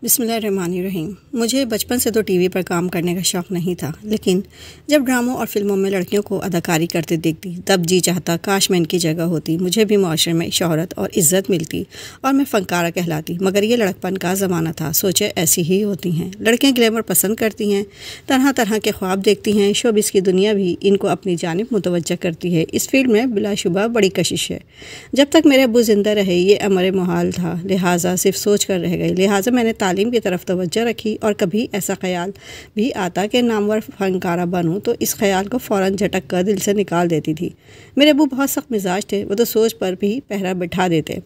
بسم اللہ الرحمن الرحیم۔ مجھے بچپن سے تو ٹی وی پر کام کرنے کا شوق نہیں تھا، لیکن جب ڈراموں اور فلموں میں لڑکیوں کو اداکاری کرتے دیکھتی تب جی چاہتا کاش میں ان کی جگہ ہوتی، مجھے بھی معاشرے میں شہرت اور عزت ملتی اور میں فنکارہ کہلاتی۔ مگر یہ لڑکپن کا زمانہ تھا، سوچے ایسی ہی ہوتی ہیں لڑکیاں، گلیمر پسند کرتی ہیں، طرح طرح کے خواب دیکھتی ہیں، شوبز کی دنیا بھی ان کو اپنی جانب متوجہ کرتی ہے۔ اس فیلڈ میں بلا شبہ بڑی کشش ہے۔ جب تک میرے ابو زندہ رہے یہ امر محال تھا، لہٰذا صرف سوچ کر رہ گئی۔ لہٰذا میں نے تعلیم کی طرف توجہ رکھی، اور کبھی ایسا خیال بھی آتا کہ نامور فنکارہ بنوں تو اس خیال کو فوراً جھٹک کر دل سے نکال دیتی تھی۔ میرے ابو بہت سخت مزاج تھے، وہ تو سوچ پر بھی پہرا بٹھا دیتے۔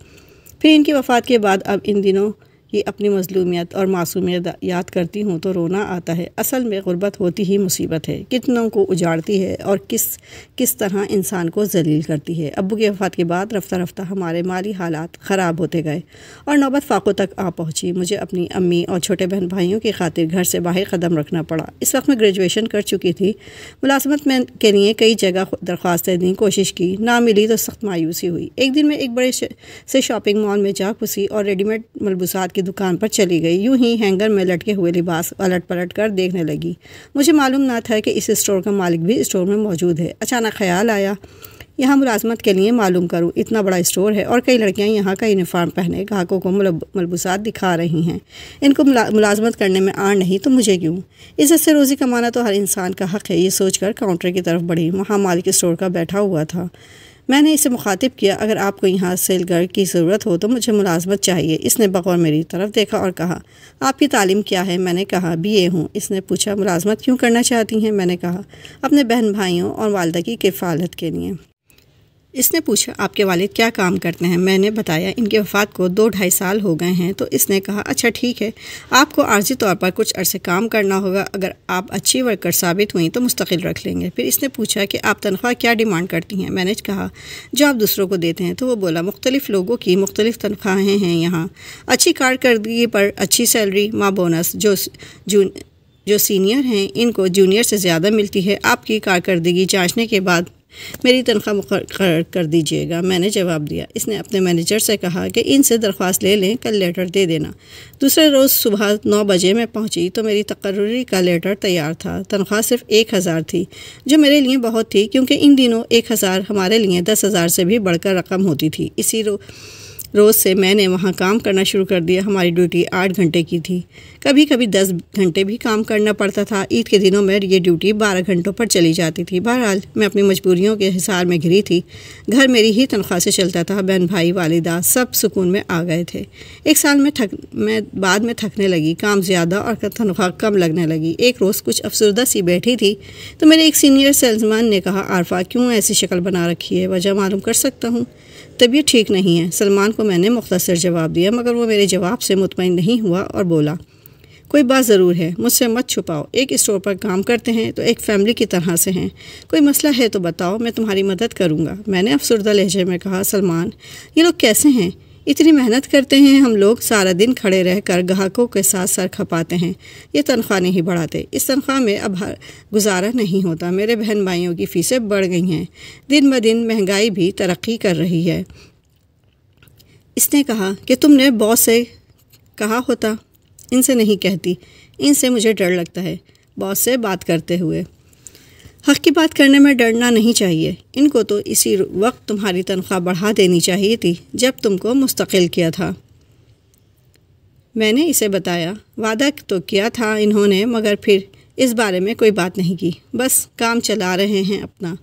پھر ان کی وفات کے بعد اب ان دنوں یہ اپنی مظلومیت اور معصومیت یاد کرتی ہوں تو رونا آتا ہے۔ اصل میں غربت ہوتی ہی مصیبت ہے، کتنوں کو اجاڑتی ہے اور کس طرح انسان کو ذلیل کرتی ہے۔ ابو کی وفات کے بعد رفتہ رفتہ ہمارے مالی حالات خراب ہوتے گئے اور نوبت فاقوں تک آ پہنچی۔ مجھے اپنی امی اور چھوٹے بہن بھائیوں کی خاطر گھر سے باہر قدم رکھنا پڑا۔ اس وقت میں گریجویشن کر چکی تھی۔ ملازمت کے لیے کئی جگہ درخواستیں دیں، کوشش کی، نہ ملی تو سخت مایوسی ہوئی۔ ایک دن میں ایک بڑے سے شاپنگ مال میں جا گھسی اور ریڈی میڈ ملبوسات کی دکان پر چلی گئی۔ یوں ہی ہینگر میں لٹکے ہوئے لباس الٹ پلٹ کر دیکھنے لگی۔ مجھے معلوم نہ تھا کہ اس اسٹور کا مالک بھی اسٹور میں موجود ہے۔ اچانک خیال آیا یہاں ملازمت کے لیے معلوم کروں، اتنا بڑا اسٹور ہے اور کئی لڑکیاں یہاں کا یونیفارم پہنے گاہکوں کو ملبوسات دکھا رہی ہیں۔ ان کو ملازمت کرنے میں آن نہیں تو مجھے کیوں؟ عزت سے روزی کمانا تو ہر انسان کا حق ہے، یہ سوچ کر کاؤنٹر کی طرف بڑھی۔ وہاں مالک اسٹور کا بیٹھا ہوا تھا۔ میں نے اسے مخاطب کیا، اگر آپ کو یہاں سیل گرل کی ضرورت ہو تو مجھے ملازمت چاہیے۔ اس نے بغور میری طرف دیکھا اور کہا، آپ کی تعلیم کیا ہے؟ میں نے کہا BA ہوں۔ اس نے پوچھا، ملازمت کیوں کرنا چاہتی ہیں؟ میں نے کہا، اپنے بہن بھائیوں اور والدہ کی کفالت کے لیے۔ اس نے پوچھا، آپ کے والد کیا کام کرتے ہیں؟ میں نے بتایا، ان کی وفات کو 2-2.5 سال ہو گئے ہیں۔ تو اس نے کہا، اچھا ٹھیک ہے، آپ کو عارضی طور پر کچھ عرصے کام کرنا ہوگا، اگر آپ اچھی ورکر ثابت ہوئیں تو مستقل رکھ لیں گے۔ پھر اس نے پوچھا کہ آپ تنخواہ کیا ڈیمانڈ کرتی ہیں؟ میں نے کہا، جو آپ دوسروں کو دیتے ہیں۔ تو وہ بولا، مختلف لوگوں کی مختلف تنخواہیں ہیں یہاں، اچھی کارکردگی پر اچھی سیلری، ماں بونس، جو سینئر ہیں ان کو جونیئر سے زیادہ ملتی ہے۔ آپ کی کارکردگی جانچنے کے بعد میری تنخواہ مقرر کر دیجیے گا۔ میں نے جواب دیا۔ اس نے اپنے مینیجر سے کہا کہ ان سے درخواست لے لیں، کل لیٹر دے دینا۔ دوسرے روز صبح 9 بجے میں پہنچی تو میری تقرری کا لیٹر تیار تھا۔ تنخواہ صرف 1000 تھی، جو میرے لیے بہت تھی، کیونکہ ان دنوں 1000 ہمارے لیے 10,000 سے بھی بڑھ کر رقم ہوتی تھی۔ اسی روز سے میں نے وہاں کام کرنا شروع کر دیا۔ ہماری ڈیوٹی 8 گھنٹے کی تھی، کبھی کبھی 10 گھنٹے بھی کام کرنا پڑتا تھا۔ عید کے دنوں میں یہ ڈیوٹی 12 گھنٹوں پر چلی جاتی تھی۔ بہرحال میں اپنی مجبوریوں کے حصار میں گھری تھی۔ گھر میری ہی تنخواہ سے چلتا تھا، بہن بھائی والدہ سب سکون میں آ گئے تھے۔ 1 سال بعد میں تھکنے لگی، کام زیادہ اور تنخواہ کم لگنے لگی۔ ایک روز کچھ افسردہ سی بیٹھی تھی تو میرے ایک سینئر سیلز مین نے کہا، عارفہ کیوں ایسی شکل بنا رکھی ہے؟ وجہ معلوم کر سکتا ہوں؟ طبیعت ٹھیک نہیں ہے، سلمان کو میں نے مختصر جواب دیا، مگر وہ میرے جواب سے مطمئن نہیں ہوا اور بولا، کوئی بات ضرور ہے، مجھ سے مت چھپاؤ۔ ایک اسٹور پر کام کرتے ہیں تو ایک فیملی کی طرح سے ہیں، کوئی مسئلہ ہے تو بتاؤ، میں تمہاری مدد کروں گا۔ میں نے افسردہ لہجے میں کہا، سلمان یہ لوگ کیسے ہیں؟ اتنی محنت کرتے ہیں ہم لوگ، سارا دن کھڑے رہ کر گاہکوں کے ساتھ سر کھپاتے ہیں، یہ تنخواہ نہیں بڑھاتے۔ اس تنخواہ میں اب گزارا نہیں ہوتا۔ میرے بہن بھائیوں کی فیسیں بڑھ گئی ہیں، دن بدن مہنگائی بھی ترقی کر رہی ہے۔ اس نے کہا کہ تم نے باس سے کہا ہوتا؟ ان سے نہیں کہتی، ان سے مجھے ڈر لگتا ہے، باس سے بات کرتے ہوئے۔ حق کی بات کرنے میں ڈرنا نہیں چاہیے۔ ان کو تو اسی وقت تمہاری تنخواہ بڑھا دینی چاہیے تھی جب تم کو مستقل کیا تھا۔ میں نے اسے بتایا، وعدہ تو کیا تھا انہوں نے، مگر پھر اس بارے میں کوئی بات نہیں کی، بس کام چلا رہے ہیں اپنا۔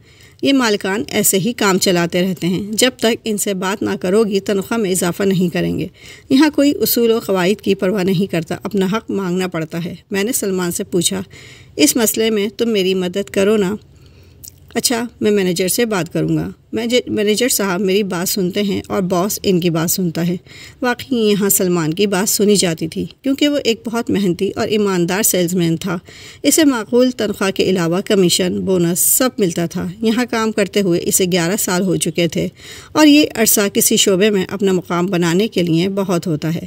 یہ مالکان ایسے ہی کام چلاتے رہتے ہیں، جب تک ان سے بات نہ کرو گی تنخواہ میں اضافہ نہیں کریں گے۔ یہاں کوئی اصول و قواعد کی پرواہ نہیں کرتا، اپنا حق مانگنا پڑتا ہے۔ میں نے سلمان سے پوچھا، اس مسئلے میں تم میری مدد کرو نا؟ اچھا، میں مینیجر سے بات کروں گا۔ مینیجر صاحب میری بات سنتے ہیں اور باس ان کی بات سنتا ہے۔ واقعی یہاں سلمان کی بات سنی جاتی تھی، کیونکہ وہ ایک بہت محنتی اور ایماندار سیلز مین تھا۔ اسے معقول تنخواہ کے علاوہ کمیشن، بونس سب ملتا تھا۔ یہاں کام کرتے ہوئے اسے 11 سال ہو چکے تھے، اور یہ عرصہ کسی شعبے میں اپنا مقام بنانے کے لیے بہت ہوتا ہے۔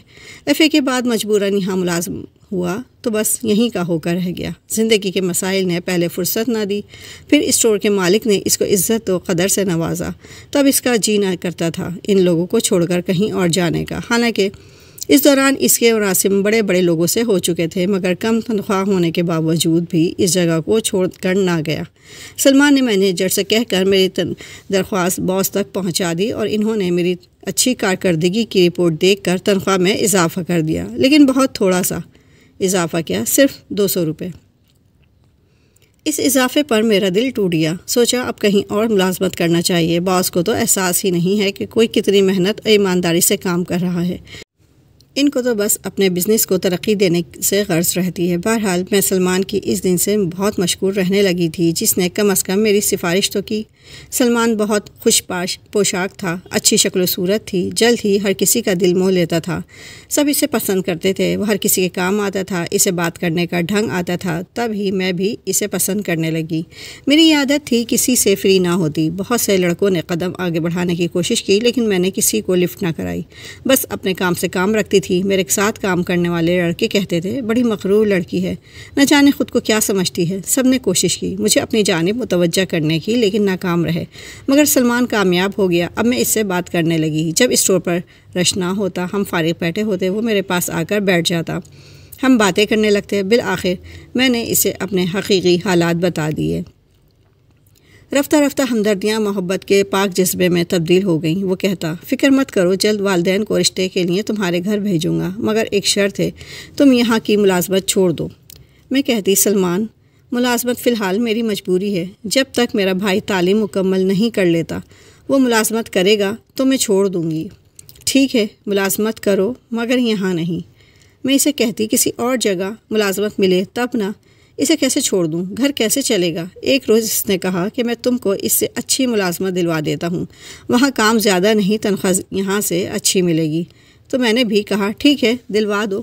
FA کے بعد مجبوراً یہاں ملازم ہوا تو بس یہیں کا ہو کر رہ گیا۔ زندگی کے مسائل نے پہلے فرصت نہ دی، پھر اسٹور کے مالک نے اس کو عزت و قدر سے نوازا، تو اب اس کا جی نہ کرتا تھا ان لوگوں کو چھوڑ کر کہیں اور جانے کا۔ حالانکہ اس دوران اس کے مراسم بڑے بڑے لوگوں سے ہو چکے تھے، مگر کم تنخواہ ہونے کے باوجود بھی اس جگہ کو چھوڑ کر نہ گیا۔ سلمان نے مینیجر سے کہہ کر میری درخواست باس تک پہنچا دی اور انہوں نے میری اچھی کارکردگی کی رپورٹ دیکھ کر تنخواہ میں اضافہ کر دیا، لیکن بہت تھوڑا سا اضافہ کیا، صرف 200 روپے۔ اس اضافے پر میرا دل ٹوٹ گیا۔ سوچا اب کہیں اور ملازمت کرنا چاہیے، باس کو تو احساس ہی نہیں ہے کہ کوئی کتنی محنت اور ایمانداری سے کام کر رہا ہے، ان کو تو بس اپنے بزنس کو ترقی دینے سے غرض رہتی ہے۔ بہرحال میں سلمان کی اس دن سے بہت مشکور رہنے لگی تھی، جس نے کم از کم میری سفارش تو کی۔ سلمان بہت خوش پوشاک تھا، اچھی شکل و صورت تھی، جلد ہی ہر کسی کا دل موہ لیتا تھا، سب اسے پسند کرتے تھے، وہ ہر کسی کے کام آتا تھا، اسے بات کرنے کا ڈھنگ آتا تھا، تب ہی میں بھی اسے پسند کرنے لگی۔ میری یہ عادت تھی کسی سے فری نہ ہوتی۔ بہت سے لڑکوں نے قدم آگے بڑھانے کی کوشش کی، لیکن میں نے کسی کو لفٹ نہ کرائی، بس اپنے کام سے کام رکھتی تھی۔ میرے ساتھ کام کرنے والے لڑکے کہتے تھے بڑی مغرور لڑکی ہے، نہ جانے خود کو کیا سمجھتی ہے۔ سب نے کوشش کی مجھے اپنی جانب متوجہ کرنے کی، لیکن ناکام رہے۔ مگر سلمان کامیاب ہو گیا۔ اب میں اس سے بات کرنے لگی۔ جب اسٹور پر رش نہ ہوتا، ہم فارغ بیٹھے ہوتے، وہ میرے پاس آ کر بیٹھ جاتا، ہم باتیں کرنے لگتے۔ بالآخر میں نے اسے اپنے حقیقی حالات بتا دیے۔ رفتہ رفتہ ہمدردیاں محبت کے پاک جذبے میں تبدیل ہو گئیں۔ وہ کہتا فکر مت کرو، جلد والدین کو رشتے کے لیے تمہارے گھر بھیجوں گا، مگر ایک شرط ہے، تم یہاں کی ملازمت چھوڑ دو۔ میں کہتی سلمان ملازمت فی الحال میری مجبوری ہے، جب تک میرا بھائی تعلیم مکمل نہیں کر لیتا، وہ ملازمت کرے گا تو میں چھوڑ دوں گی۔ ٹھیک ہے ملازمت کرو، مگر یہاں نہیں۔ میں اسے کہتی کسی اور جگہ ملازمت ملے تب نہ، اسے کیسے چھوڑ دوں، گھر کیسے چلے گا۔ ایک روز اس نے کہا کہ میں تم کو اس سے اچھی ملازمت دلوا دیتا ہوں، وہاں کام زیادہ نہیں، تنخواہ یہاں سے اچھی ملے گی۔ تو میں نے بھی کہا ٹھیک ہے دلوا دو۔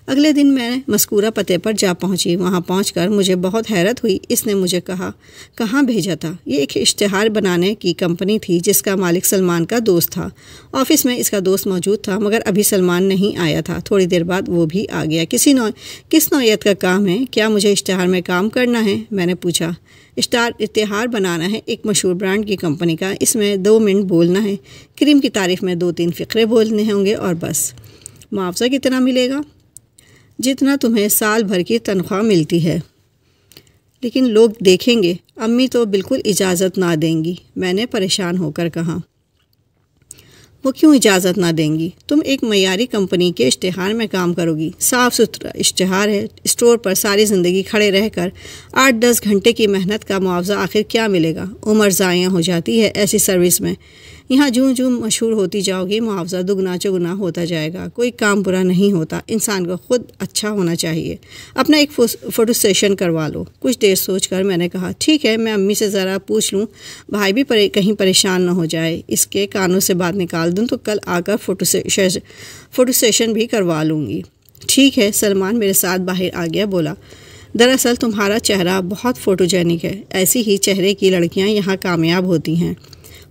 اگلے دن میں مذکورہ پتے پر جا پہنچی۔ وہاں پہنچ کر مجھے بہت حیرت ہوئی۔ اس نے مجھے کہا کہاں بھیجا تھا۔ یہ ایک اشتہار بنانے کی کمپنی تھی جس کا مالک سلمان کا دوست تھا۔ آفس میں اس کا دوست موجود تھا، مگر ابھی سلمان نہیں آیا تھا۔ تھوڑی دیر بعد وہ بھی آ گیا۔ کس نوعیت کا کام ہے؟ کیا مجھے اشتہار میں کام کرنا ہے؟ میں نے پوچھا۔ اشتہار بنانا ہے ایک مشہور برانڈ کی کمپنی کا، اس میں 2 منٹ بولنا ہے، کریم کی تعریف میں 2-3 فقرے بولنے ہوں گے اور بس۔ معاوضہ کتنا ملے گا؟ جتنا تمہیں سال بھر کی تنخواہ ملتی ہے، لیکن لوگ دیکھیں گے، امی تو بالکل اجازت نہ دیں گی۔ میں نے پریشان ہو کر کہا وہ کیوں اجازت نہ دیں گی؟ تم ایک معیاری کمپنی کے اشتہار میں کام کرو گی، صاف ستھرا اشتہار ہے، اسٹور پر ساری زندگی کھڑے رہ کر 8-10 گھنٹے کی محنت کا معاوضہ آخر کیا ملے گا؟ عمر ضائع ہو جاتی ہے ایسی سروس میں۔ یہاں جوں مشہور ہوتی جاؤ گی معاوضہ دگنا چگنا ہوتا جائے گا۔ کوئی کام برا نہیں ہوتا، انسان کو خود اچھا ہونا چاہیے۔ اپنا ایک فوٹو سیشن کروا لو۔ کچھ دیر سوچ کر میں نے کہا ٹھیک ہے، میں امی سے ذرا پوچھ لوں، بھائی بھی کہیں پریشان نہ ہو جائے، اس کے کانوں سے بات نکال دوں تو کل آ کر فوٹو سیشن بھی کروا لوں گی۔ ٹھیک ہے۔ سلمان میرے ساتھ باہر آ گیا، بولا دراصل تمہارا چہرہ بہت فوٹوجینک ہے، ایسی ہی چہرے کی لڑکیاں یہاں کامیاب ہوتی ہیں،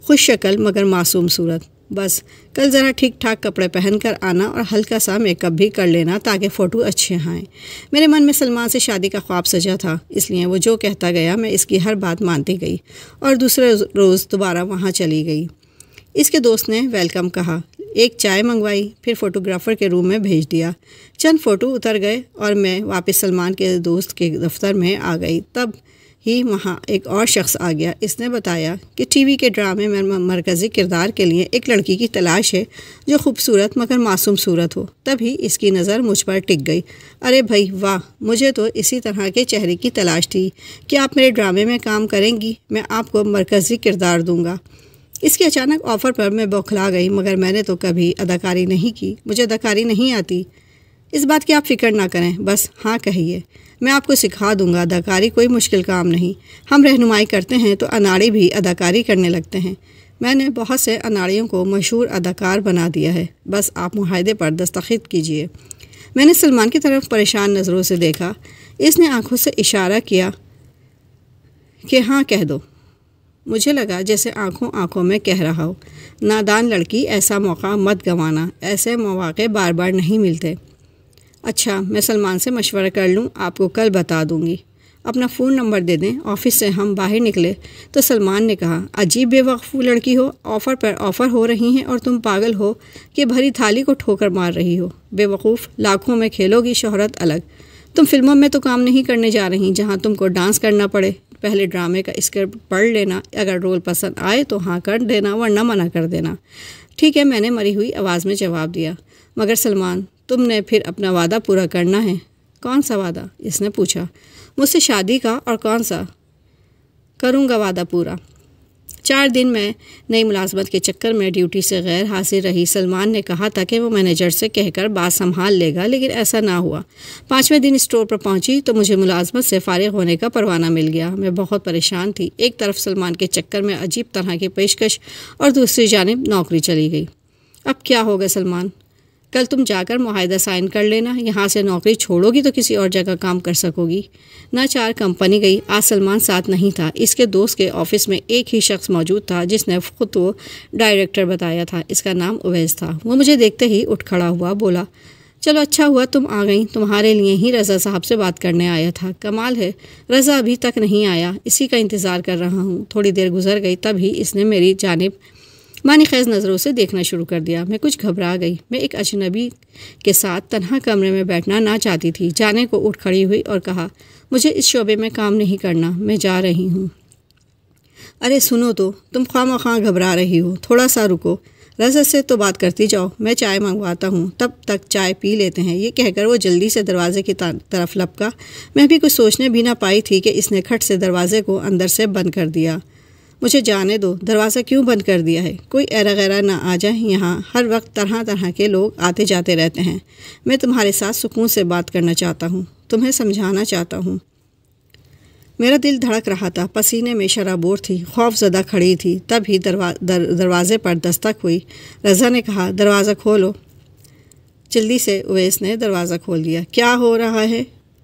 خوش شکل مگر معصوم صورت۔ بس کل ذرا ٹھیک ٹھاک کپڑے پہن کر آنا اور ہلکا سا میک اپ بھی کر لینا تاکہ فوٹو اچھے آئیں۔ میرے من میں سلمان سے شادی کا خواب سجا تھا، اس لیے وہ جو کہتا گیا میں اس کی ہر بات مانتی گئی اور دوسرے روز دوبارہ وہاں چلی گئی۔ اس کے دوست نے ویلکم کہا، ایک چائے منگوائی، پھر فوٹوگرافر کے روم میں بھیج دیا۔ چند فوٹو اتر گئے اور میں واپس سلمان کے دوست کے دفتر میں آ گئی۔ تب ہی وہاں ایک اور شخص آ گیا۔ اس نے بتایا کہ ٹی وی کے ڈرامے میں مرکزی کردار کے لیے ایک لڑکی کی تلاش ہے جو خوبصورت مگر معصوم صورت ہو۔ تبھی اس کی نظر مجھ پر ٹک گئی۔ ارے بھائی واہ، مجھے تو اسی طرح کے چہرے کی تلاش تھی۔ کیا آپ میرے ڈرامے میں کام کریں گی؟ میں آپ کو مرکزی کردار دوں گا۔ اس کے اچانک آفر پر میں بوکھلا گئی، مگر میں نے تو کبھی اداکاری نہیں کی، مجھے اداکاری نہیں آتی۔ اس بات کی آپ فکر نہ کریں، بس ہاں کہیے، میں آپ کو سکھا دوں گا۔ اداکاری کوئی مشکل کام نہیں، ہم رہنمائی کرتے ہیں تو اناڑی بھی اداکاری کرنے لگتے ہیں۔ میں نے بہت سے اناڑیوں کو مشہور اداکار بنا دیا ہے، بس آپ معاہدے پر دستخط کیجیے۔ میں نے سلمان کی طرف پریشان نظروں سے دیکھا۔ اس نے آنکھوں سے اشارہ کیا کہ ہاں کہہ دو۔ مجھے لگا جیسے آنکھوں میں کہہ رہا ہو، نادان لڑکی، ایسا موقع مت گنوانا، ایسے مواقع بار بار نہیں ملتے۔ اچھا، میں سلمان سے مشورہ کر لوں، آپ کو کل بتا دوں گی۔ اپنا فون نمبر دے دیں۔ آفس سے ہم باہر نکلے تو سلمان نے کہا، عجیب بے وقوف لڑکی ہو، آفر پر آفر ہو رہی ہیں اور تم پاگل ہو کہ بھری تھالی کو ٹھوکر مار رہی ہو۔ بے وقوف، لاکھوں میں کھیلو گی، شہرت الگ۔ تم فلموں میں تو کام نہیں کرنے جا رہی جہاں تم کو ڈانس کرنا پڑے۔ پہلے ڈرامے کا اسکرپٹ پڑھ لینا، اگر رول پسند آئے تو ہاں کر دینا، ورنہ منع کر دینا۔ ٹھیک ہے، میں نے مری ہوئی آواز میں جواب دیا۔ مگر سلمان، تم نے پھر اپنا وعدہ پورا کرنا ہے۔ کون سا وعدہ؟ اس نے پوچھا۔ مجھ سے شادی کا۔ اور کون سا؟ کروں گا وعدہ پورا۔ 4 دن میں نئی ملازمت کے چکر میں ڈیوٹی سے غیر حاضر رہی۔ سلمان نے کہا تھا کہ وہ مینیجر سے کہہ کر بات سنبھال لے گا، لیکن ایسا نہ ہوا۔ 5ویں دن اسٹور پر پہنچی تو مجھے ملازمت سے فارغ ہونے کا پروانہ مل گیا۔ میں بہت پریشان تھی۔ ایک طرف سلمان کے چکر میں عجیب طرح کی پیشکش اور دوسری جانب نوکری چلی گئی۔ اب کیا ہوگا سلمان؟ کل تم جا کر معاہدہ سائن کر لینا۔ یہاں سے نوکری چھوڑو گی تو کسی اور جگہ کام کر سکو گی۔ ناچار کمپنی گئی۔ آج سلمان ساتھ نہیں تھا۔ اس کے دوست کے آفس میں ایک ہی شخص موجود تھا جس نے خود وہ ڈائریکٹر بتایا تھا۔ اس کا نام اویس تھا۔ وہ مجھے دیکھتے ہی اٹھ کھڑا ہوا، بولا، چلو اچھا ہوا تم آ گئیں، تمہارے لیے ہی رضا صاحب سے بات کرنے آیا تھا۔ کمال ہے، رضا ابھی تک نہیں آیا، اسی کا انتظار کر رہا ہوں۔ تھوڑی دیر گزر گئی، تب ہی اس نے میری جانب معنی خیز نظروں سے دیکھنا شروع کر دیا۔ میں کچھ گھبرا گئی۔ میں ایک اجنبی کے ساتھ تنہا کمرے میں بیٹھنا نہ چاہتی تھی۔ جانے کو اٹھ کھڑی ہوئی اور کہا، مجھے اس شعبے میں کام نہیں کرنا، میں جا رہی ہوں۔ ارے سنو تو، تم خواہ مخواہ گھبرا رہی ہو، تھوڑا سا رکو، رضا سے تو بات کرتی جاؤ، میں چائے منگواتا ہوں، تب تک چائے پی لیتے ہیں۔ یہ کہہ کر وہ جلدی سے دروازے کی طرف لپکا۔ میں بھی کچھ سوچنے بھی نہ پائی تھی کہ اس نے کھٹ سے دروازے کو اندر سے بند کر دیا۔ مجھے جانے دو، دروازہ کیوں بند کر دیا ہے؟ کوئی ایرا غیرہ نہ آ جائے، یہاں ہر وقت طرح طرح کے لوگ آتے جاتے رہتے ہیں۔ میں تمہارے ساتھ سکون سے بات کرنا چاہتا ہوں، تمہیں سمجھانا چاہتا ہوں۔ میرا دل دھڑک رہا تھا، پسینے میں شرابور تھی، خوف زدہ کھڑی تھی۔ تب ہی دروازے پر دستک ہوئی۔ رضا نے کہا، دروازہ کھولو۔ جلدی سے اویس نے دروازہ کھول دیا۔ کیا ہو رہا ہے؟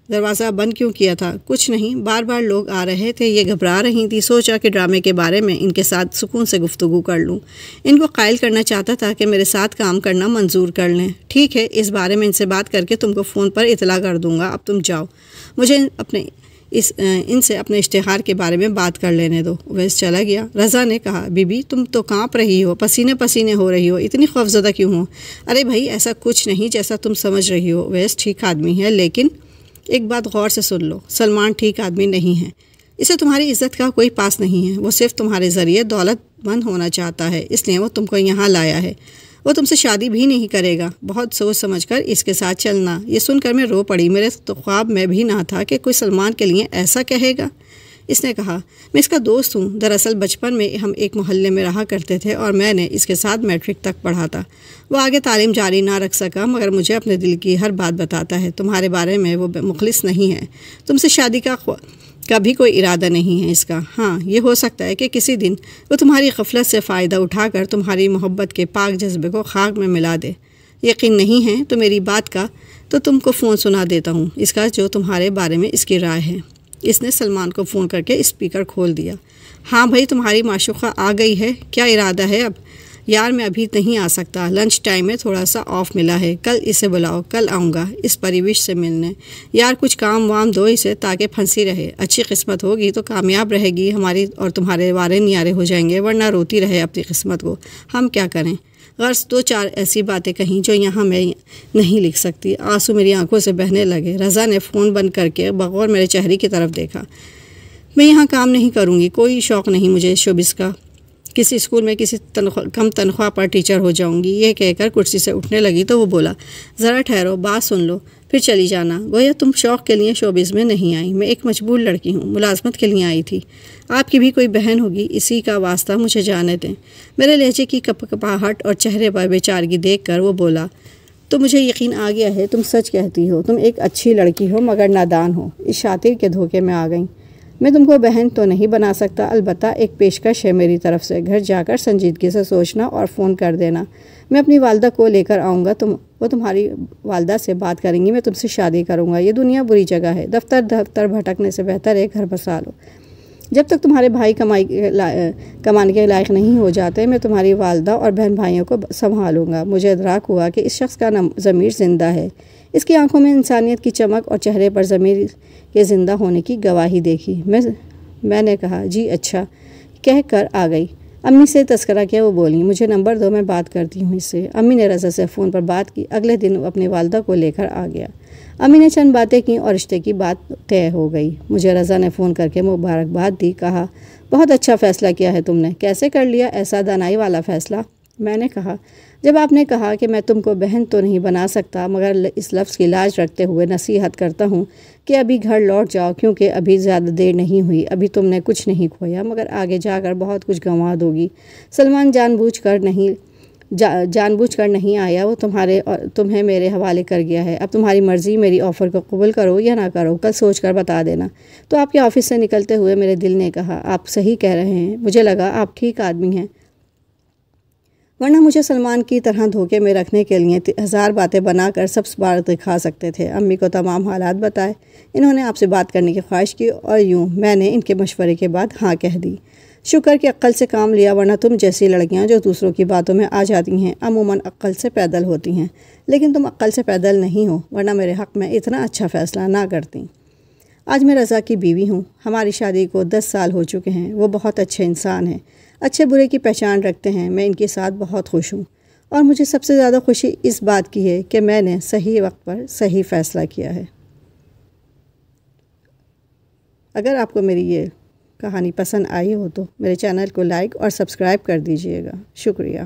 دروازہ بند کیوں کیا تھا؟ کچھ نہیں، بار بار لوگ آ رہے تھے، یہ گھبرا رہی تھی، سوچا کہ ڈرامے کے بارے میں ان کے ساتھ سکون سے گفتگو کر لوں۔ ان کو قائل کرنا چاہتا تھا کہ میرے ساتھ کام کرنا منظور کر لیں۔ ٹھیک ہے، اس بارے میں ان سے بات کر کے تم کو فون پر اطلاع کر دوں گا، اب تم جاؤ، مجھے ان سے اپنے اشتہار کے بارے میں بات کر لینے دو۔ اویس چلا گیا۔ رضا نے کہا، بی بی تم تو کانپ رہی ہو، پسینے پسینے ہو رہی ہو، اتنی خوفزدہ کیوں ہو؟ ارے بھائی ایسا کچھ نہیں جیسا تم سمجھ رہی ہو، اویس ٹھیک آدمی ہے، لیکن ایک بات غور سے سن لو، سلمان ٹھیک آدمی نہیں ہے، اسے تمہاری عزت کا کوئی پاس نہیں ہے، وہ صرف تمہارے ذریعے دولت مند ہونا چاہتا ہے، اس لیے وہ تم کو یہاں لایا ہے، وہ تم سے شادی بھی نہیں کرے گا، بہت سوچ سمجھ کر اس کے ساتھ چلنا۔ یہ سن کر میں رو پڑی، میرے تو خواب میں بھی نہ تھا کہ کوئی سلمان کے لیے ایسا کہے گا۔ اس نے کہا، میں اس کا دوست ہوں، دراصل بچپن میں ہم ایک محلے میں رہا کرتے تھے اور میں نے اس کے ساتھ میٹرک تک پڑھا تھا۔ وہ آگے تعلیم جاری نہ رکھ سکا، مگر مجھے اپنے دل کی ہر بات بتاتا ہے۔ تمہارے بارے میں وہ مخلص نہیں ہے، تم سے شادی کا بھی کوئی ارادہ نہیں ہے اس کا۔ ہاں، یہ ہو سکتا ہے کہ کسی دن وہ تمہاری غفلت سے فائدہ اٹھا کر تمہاری محبت کے پاک جذبے کو خاک میں ملا دے۔ یقین نہیں ہے تو میری بات کا تو تم کو فون سنا دیتا ہوں، اس کا جو تمہارے بارے میں اس کی رائے ہے۔ اس نے سلمان کو فون کر کے اسپیکر کھول دیا۔ ہاں بھائی، تمہاری معشوقہ آ گئی ہے، کیا ارادہ ہے اب؟ یار میں ابھی نہیں آ سکتا، لنچ ٹائم میں تھوڑا سا آف ملا ہے، کل اسے بلاؤ، کل آؤں گا اس پریوش سے ملنے۔ یار کچھ کام وام دو اسے تاکہ پھنسی رہے، اچھی قسمت ہوگی تو کامیاب رہے گی، ہماری اور تمہارے وارے نیارے ہو جائیں گے، ورنہ روتی رہے اپنی قسمت کو۔ ہم کیا کریں؟ غرض 2-4 ایسی باتیں کہیں جو یہاں میں نہیں لکھ سکتی۔ آنسو میری آنکھوں سے بہنے لگے۔ رضا نے فون بند کر کے بغور میرے چہرے کی طرف دیکھا۔ میں یہاں کام نہیں کروں گی، کوئی شوق نہیں مجھے شوبز کا، کسی اسکول میں کسی کم تنخواہ پر ٹیچر ہو جاؤں گی۔ یہ کہہ کر کرسی سے اٹھنے لگی تو وہ بولا، ذرا ٹھہرو، بات سن لو پھر چلی جانا۔ گویا تم شوق کے لیے شوبز میں نہیں آئی، میں ایک مجبور لڑکی ہوں، ملازمت کے لیے آئی تھی۔ آپ کی بھی کوئی بہن ہوگی، اسی کا واسطہ مجھے جانے دیں۔ میرے لہجے کی کپکپاہٹ اور چہرے پر بیچارگی دیکھ کر وہ بولا، تو مجھے یقین آ گیا ہے تم سچ کہتی ہو، تم ایک اچھی لڑکی ہو مگر نادان ہو، اس شاطر کے دھوکے میں آ گئی۔ میں تم کو بہن تو نہیں بنا سکتا، البتہ ایک پیشکش ہے میری طرف سے، گھر جا کر سنجیدگی سے سوچنا اور فون کر دینا۔ میں اپنی والدہ کو لے کر آؤں گا، وہ تمہاری والدہ سے بات کریں گی، میں تم سے شادی کروں گا۔ یہ دنیا بری جگہ ہے، دفتر بھٹکنے سے بہتر ہے گھر بسا لو۔ جب تک تمہارے بھائی کمانے کے لائق نہیں ہو جاتے میں تمہاری والدہ اور بہن بھائیوں کو سنبھالوں گا۔ مجھے ادراک ہوا کہ اس شخص کا ضمیر زندہ ہے۔ اس کی آنکھوں میں انسانیت کی چمک اور چہرے پر ضمیر کے زندہ ہونے کی گواہی دیکھی۔ میں نے کہا جی اچھا کہہ کر آ گئی۔ امی سے تذکرہ کیا، وہ بولیں مجھے نمبر دو، میں بات کرتی ہوں اس سے۔ امی نے رضا سے فون پر بات کی۔ اگلے دن وہ اپنی والدہ کو لے کر آ گیا۔ امی نے چند باتیں کی اور رشتے کی بات طے ہو گئی۔ مجھے رضا نے فون کر کے مبارکباد دی۔ کہا بہت اچھا فیصلہ کیا ہے تم نے، کیسے کر لیا ایسا دانائی والا فیصلہ؟ میں نے کہا جب آپ نے کہا کہ میں تم کو بہن تو نہیں بنا سکتا مگر اس لفظ کی لاج رکھتے ہوئے نصیحت کرتا ہوں کہ ابھی گھر لوٹ جاؤ، کیونکہ ابھی زیادہ دیر نہیں ہوئی، ابھی تم نے کچھ نہیں کھویا مگر آگے جا کر بہت کچھ گنوا دو گی۔ سلمان جان بوجھ کر نہیں آیا، وہ تمہیں میرے حوالے کر گیا ہے۔ اب تمہاری مرضی، میری آفر کو قبول کرو یا نہ کرو، کل سوچ کر بتا دینا۔ تو آپ کے آفس سے نکلتے ہوئے میرے دل نے کہا آپ صحیح کہہ رہے ہیں، مجھے لگا آپ ٹھیک آدمی ہیں، ورنہ مجھے سلمان کی طرح دھوکے میں رکھنے کے لیے 1000 باتیں بنا کر سب بار دکھا سکتے تھے۔ امی کو تمام حالات بتائے، انہوں نے آپ سے بات کرنے کی خواہش کی اور یوں میں نے ان کے مشورے کے بعد ہاں کہہ دی۔ شکر کہ عقل سے کام لیا، ورنہ تم جیسی لڑکیاں جو دوسروں کی باتوں میں آ جاتی ہیں عموماً عقل سے پیدل ہوتی ہیں، لیکن تم عقل سے پیدل نہیں ہو، ورنہ میرے حق میں اتنا اچھا فیصلہ نہ کرتی۔ آج میں رضا کی بیوی ہوں، ہماری شادی کو 10 سال ہو چکے ہیں۔ وہ بہت اچھے انسان ہیں، اچھے برے کی پہچان رکھتے ہیں، میں ان کے ساتھ بہت خوش ہوں، اور مجھے سب سے زیادہ خوشی اس بات کی ہے کہ میں نے صحیح وقت پر صحیح فیصلہ کیا ہے۔ اگر آپ کو میری یہ کہانی پسند آئی ہو تو میرے چینل کو لائک اور سبسکرائب کر دیجیے گا۔ شکریہ۔